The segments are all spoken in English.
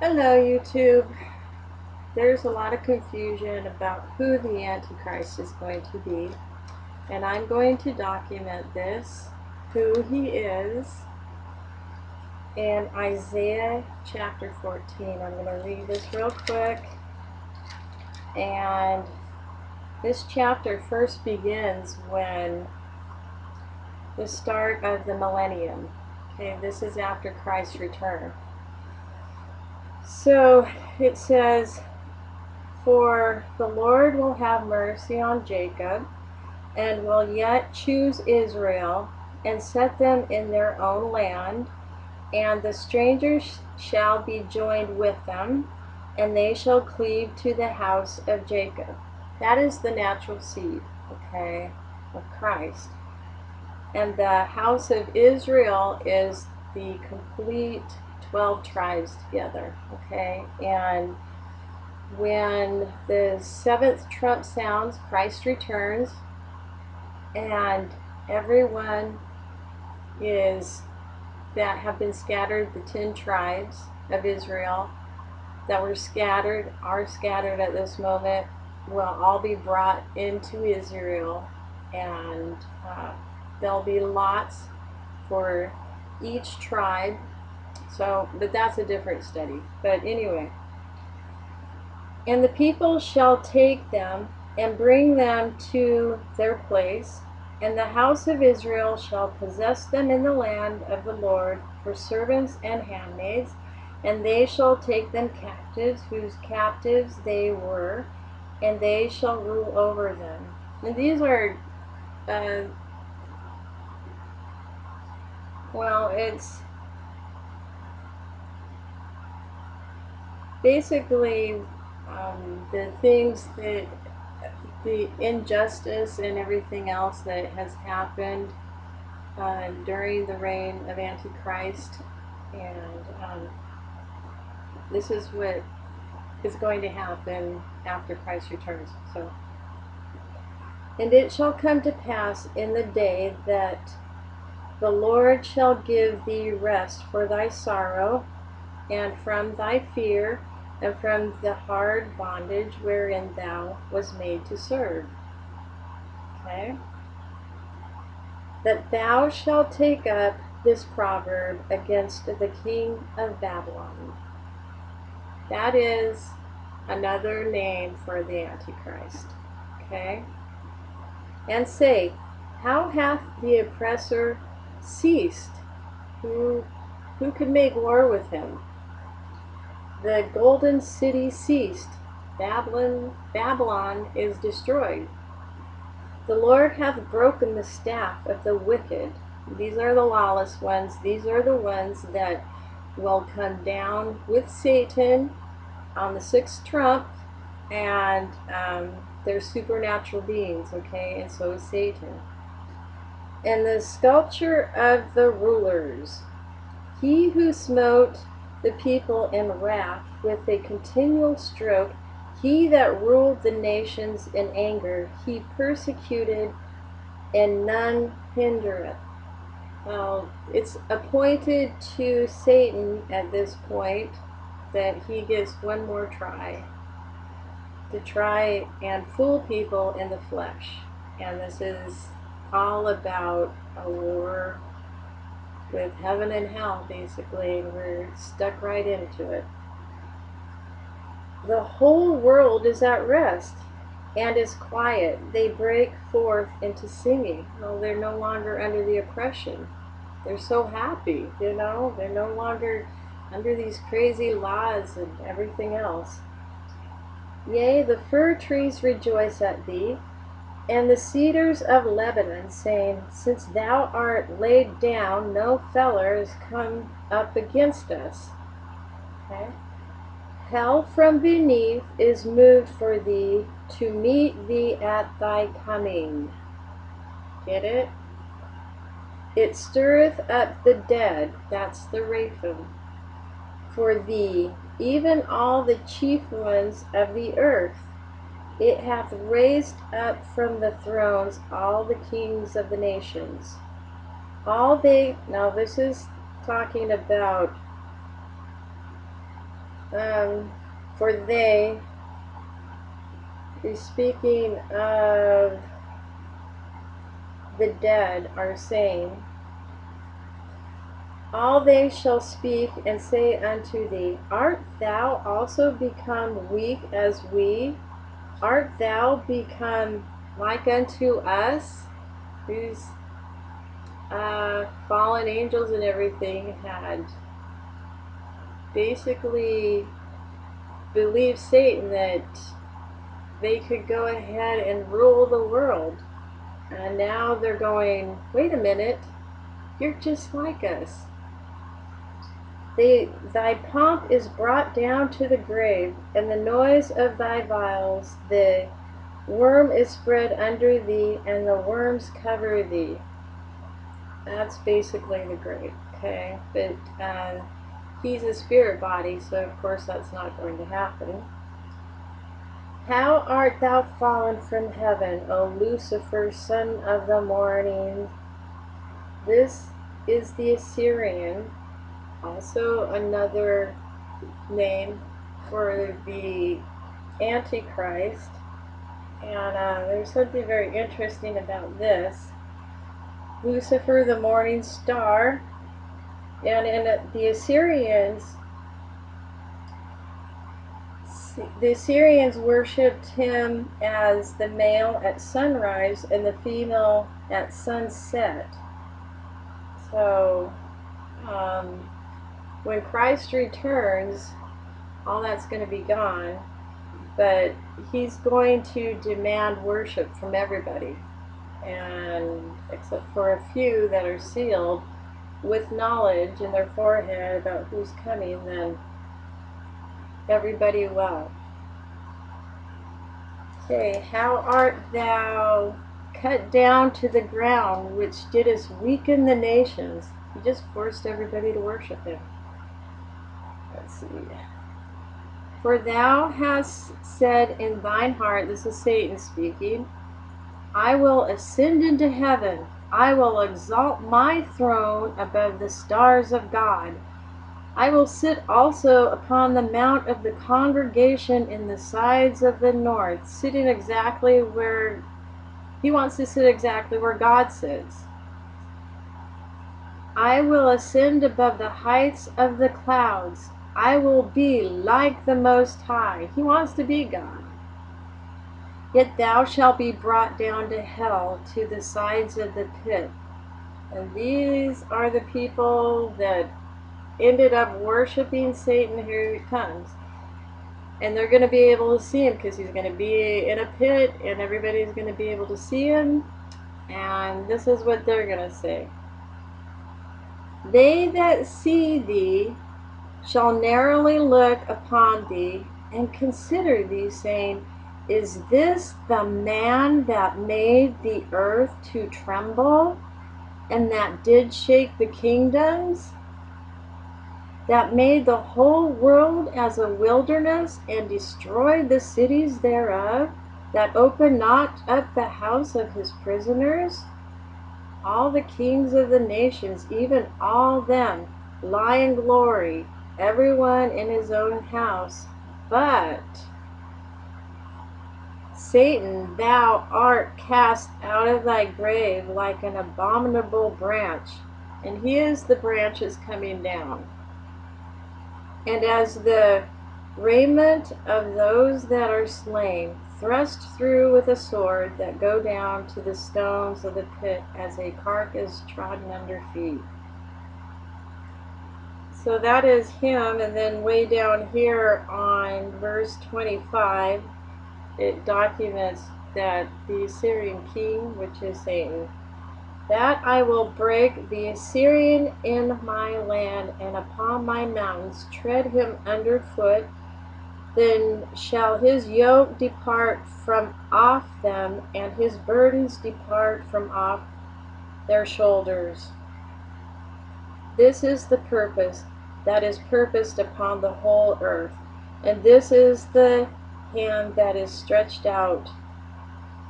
Hello, YouTube. There's a lot of confusion about who the Antichrist is going to be, and I'm going to document this, who he is, in Isaiah chapter 14. I'm going to read this real quick, and this chapter first begins when the start of the millennium. Okay, this is after Christ's return. So it says, "For the Lord will have mercy on Jacob, and will yet choose Israel, and set them in their own land, and the strangers shall be joined with them, and they shall cleave to the house of Jacob." That is the natural seed, okay, of Christ. And the house of Israel is the complete 12 tribes together, okay? And when the seventh trump sounds, Christ returns, and everyone is that have been scattered, the 10 tribes of Israel that were scattered, are scattered at this moment, will all be brought into Israel, and there'll be lots for each tribe. So, but that's a different study. But anyway, "And the people shall take them and bring them to their place, and the house of Israel shall possess them in the land of the Lord for servants and handmaids, and they shall take them captives, whose captives they were, and they shall rule over them." And these are, uh, it's basically the things that the injustice and everything else that has happened during the reign of Antichrist, and this is what is going to happen after Christ returns. So, "And it shall come to pass in the day that the Lord shall give thee rest for thy sorrow, and from thy fear, and from the hard bondage wherein thou was made to serve." Okay? "That thou shalt take up this proverb against the king of Babylon." That is another name for the Antichrist. Okay? "And say, how hath the oppressor ceased? Who could make war with him? The golden city ceased. Babylon is destroyed. The Lord hath broken the staff of the wicked." These are the lawless ones. These are the ones that will come down with Satan on the sixth trump, and they're supernatural beings, okay? And so is Satan. "And the sculpture of the rulers, he who smote the people in wrath with a continual stroke, he that ruled the nations in anger, he persecuted, and none hindereth." Well, it's appointed to Satan at this point that he gets one more try to try and fool people in the flesh. And this is all about a war with heaven and hell, basically, and we're stuck right into it. "The whole world is at rest and is quiet. They break forth into singing." Well, they're no longer under the oppression. They're so happy, they're no longer under these crazy laws and everything else. "Yea, the fir trees rejoice at thee, and the cedars of Lebanon, saying, Since thou art laid down, no feller is come up against us." Okay? "Hell from beneath is moved for thee, to meet thee at thy coming." Get it? "It stirreth up the dead," that's the Raphan, "for thee, even all the chief ones of the earth. It hath raised up from the thrones all the kings of the nations. All they," now this is talking about For they, he's speaking of the dead, are saying, all they shall speak and say unto thee, art thou also become weak as we? Art thou become like unto us? These fallen angels and everything had basically believed Satan that they could go ahead and rule the world. And now they're going, wait a minute, you're just like us. Thy pomp is brought down to the grave, and the noise of thy vials, the worm is spread under thee, and the worms cover thee. That's basically the grave, okay? But he's a spirit body, so of course that's not going to happen. How art thou fallen from heaven, O Lucifer, son of the morning? This is the Assyrian, also another name for the Antichrist. And there's something very interesting about this. Lucifer, the morning star, and in the Assyrians worshipped him as the male at sunrise and the female at sunset. So when Christ returns, all that's going to be gone, but he's going to demand worship from everybody, and except for a few that are sealed with knowledge in their forehead about who's coming, then everybody will. Okay, how art thou cut down to the ground, which didst weaken the nations? He just forced everybody to worship him. Let's see. For thou hast said in thine heart, this is Satan speaking, I will ascend into heaven. I will exalt my throne above the stars of God. I will sit also upon the mount of the congregation in the sides of the north, sitting exactly where he wants to sit, exactly where God sits. I will ascend above the heights of the clouds. I will be like the Most High. He wants to be God. Yet thou shalt be brought down to hell, to the sides of the pit. And these are the people that ended up worshiping Satan. Here he comes. And they're going to be able to see him because he's going to be in a pit and everybody's going to be able to see him. And this is what they're going to say. They that see thee shall narrowly look upon thee and consider thee, saying, is this the man that made the earth to tremble, and that did shake the kingdoms, that made the whole world as a wilderness, and destroyed the cities thereof, that opened not up the house of his prisoners? All the kings of the nations, even all them, lie in glory, everyone in his own house. But Satan, thou art cast out of thy grave like an abominable branch, and he is the branches coming down. And as the raiment of those that are slain, thrust through with a sword, that go down to the stones of the pit, as a carcass trodden under feet. So that is him. And then way down here on verse 25, it documents that the Assyrian king, which is Satan, that I will break the Assyrian in my land, and upon my mountains tread him under foot. Then shall his yoke depart from off them, and his burdens depart from off their shoulders. This is the purpose that is purposed upon the whole earth, and this is the hand that is stretched out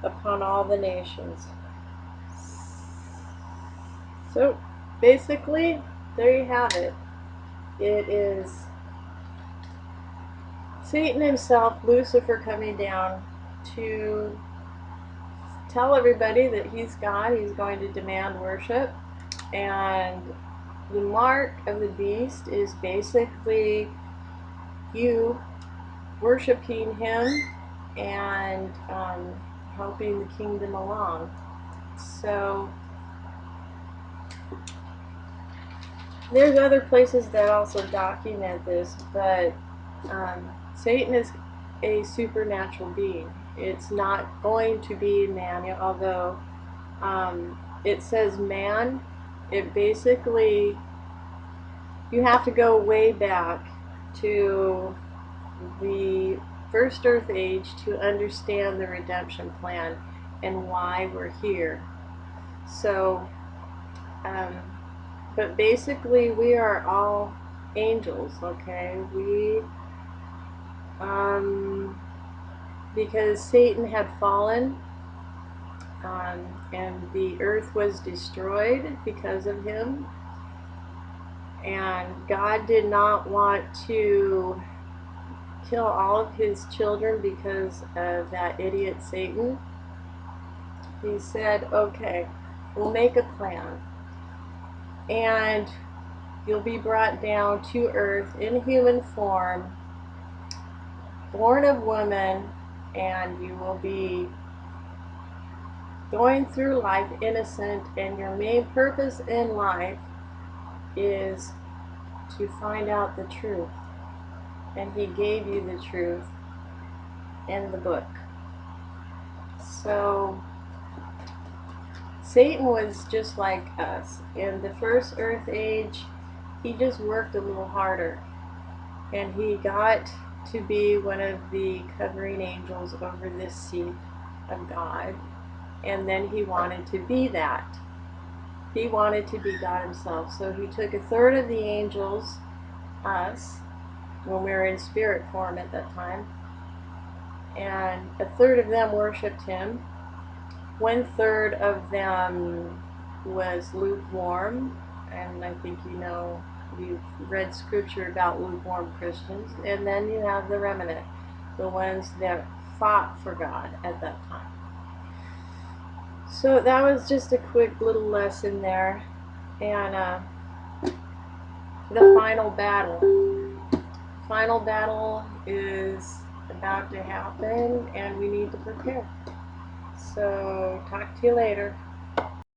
upon all the nations. So basically, there you have it. It is Satan himself, Lucifer, coming down to tell everybody that he's God. He's going to demand worship. And the mark of the beast is basically you worshiping him and helping the kingdom along. So there's other places that also document this, but Satan is a supernatural being. It's not going to be man, although it says man. It basically, you have to go way back to the first Earth Age to understand the redemption plan and why we're here. So, but basically we are all angels, okay? Because Satan had fallen, and the earth was destroyed because of him, and God did not want to kill all of his children because of that idiot Satan. He said, okay, we'll make a plan, and you'll be brought down to earth in human form, born of woman, and you will be going through life innocent, and your main purpose in life is to find out the truth. And he gave you the truth in the book. So Satan was just like us. In the first Earth Age, he just worked a little harder, and he got to be one of the covering angels over this seat of God. And then he wanted to be that. He wanted to be God himself. So he took a third of the angels, us, when we were in spirit form at that time, and a third of them worshipped him. 1/3 of them was lukewarm, and I think you've read scripture about lukewarm Christians. And then you have the remnant, the ones that fought for God at that time. So that was just a quick little lesson there. And the final battle. Final battle is about to happen, and we need to prepare. So talk to you later.